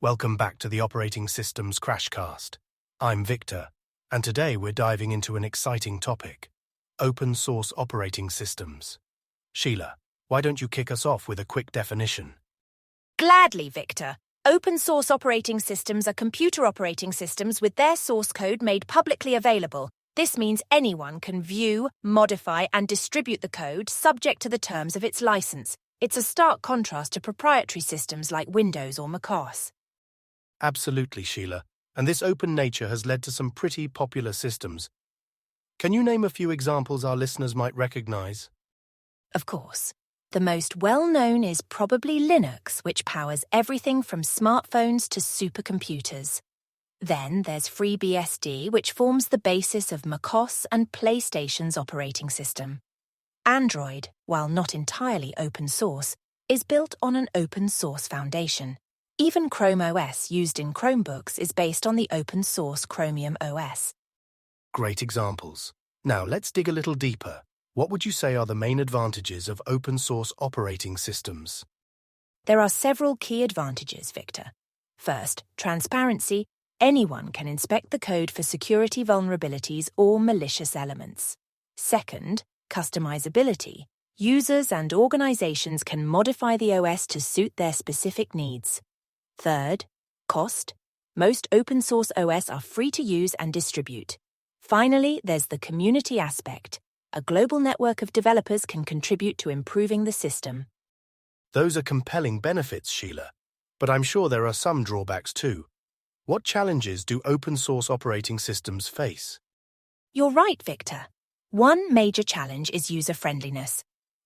Welcome back to the Operating Systems Crashcast. I'm Victor, and today we're diving into an exciting topic: open source operating systems. Sheila, why don't you kick us off with a quick definition? Gladly, Victor. Open source operating systems are computer operating systems with their source code made publicly available. This means anyone can view, modify, and distribute the code subject to the terms of its license. It's a stark contrast to proprietary systems like Windows or macOS. Absolutely, Sheila, and this open nature has led to some pretty popular systems. Can you name a few examples our listeners might recognize? Of course. The most well-known is probably Linux, which powers everything from smartphones to supercomputers. Then there's FreeBSD, which forms the basis of macOS and PlayStation's operating system. Android, while not entirely open source, is built on an open source foundation. Even Chrome OS used in Chromebooks is based on the open source Chromium OS. Great examples. Now let's dig a little deeper. What would you say are the main advantages of open source operating systems? There are several key advantages, Victor. First, transparency. Anyone can inspect the code for security vulnerabilities or malicious elements. Second, customizability. Users and organizations can modify the OS to suit their specific needs. Third, cost. Most open source OS are free to use and distribute. Finally, there's the community aspect. A global network of developers can contribute to improving the system. Those are compelling benefits, Sheila, but I'm sure there are some drawbacks too. What challenges do open source operating systems face? You're right, Victor. One major challenge is user-friendliness.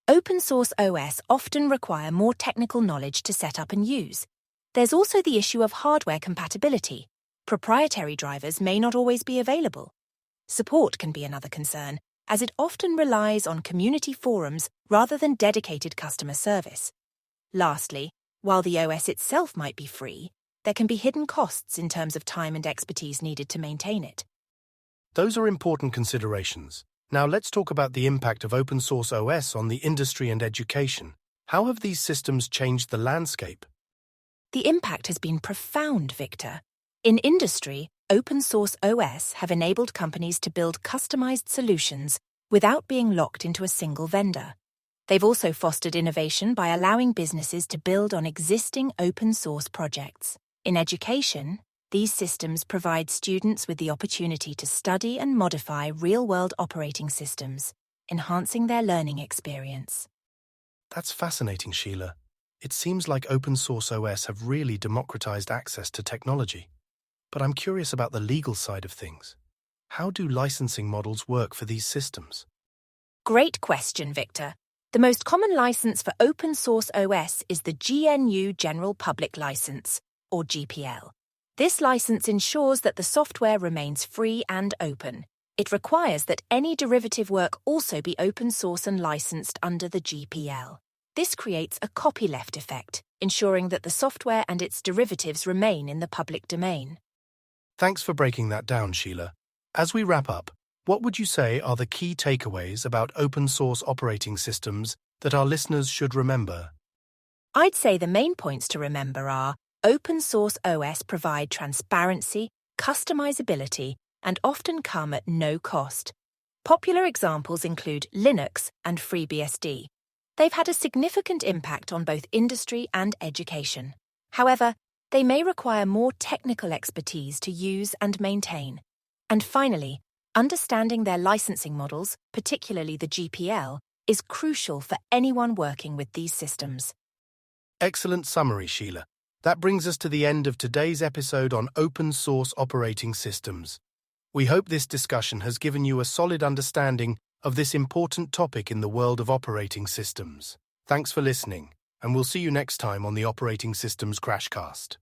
Open source OS often require more technical knowledge to set up and use. There's also the issue of hardware compatibility. Proprietary drivers may not always be available. Support can be another concern, as it often relies on community forums rather than dedicated customer service. Lastly, while the OS itself might be free, there can be hidden costs in terms of time and expertise needed to maintain it. Those are important considerations. Now let's talk about the impact of open source OS on the industry and education. How have these systems changed the landscape? The impact has been profound, Victor. In industry, open source OS have enabled companies to build customized solutions without being locked into a single vendor. They've also fostered innovation by allowing businesses to build on existing open source projects. In education, these systems provide students with the opportunity to study and modify real-world operating systems, enhancing their learning experience. That's fascinating, Sheila. It seems like open source OS have really democratized access to technology. But I'm curious about the legal side of things. How do licensing models work for these systems? Great question, Victor. The most common license for open source OS is the GNU General Public License, or GPL. This license ensures that the software remains free and open. It requires that any derivative work also be open source and licensed under the GPL. This creates a copyleft effect, ensuring that the software and its derivatives remain in the public domain. Thanks for breaking that down, Sheila. As we wrap up, what would you say are the key takeaways about open source operating systems that our listeners should remember? I'd say the main points to remember are: open source OS provide transparency, customizability, and often come at no cost. Popular examples include Linux and FreeBSD. They've had a significant impact on both industry and education. However, they may require more technical expertise to use and maintain. And finally, understanding their licensing models, particularly the GPL, is crucial for anyone working with these systems. Excellent summary, Sheila. That brings us to the end of today's episode on open source operating systems. We hope this discussion has given you a solid understanding of this important topic in the world of operating systems. Thanks for listening, and we'll see you next time on the Operating Systems Crashcast.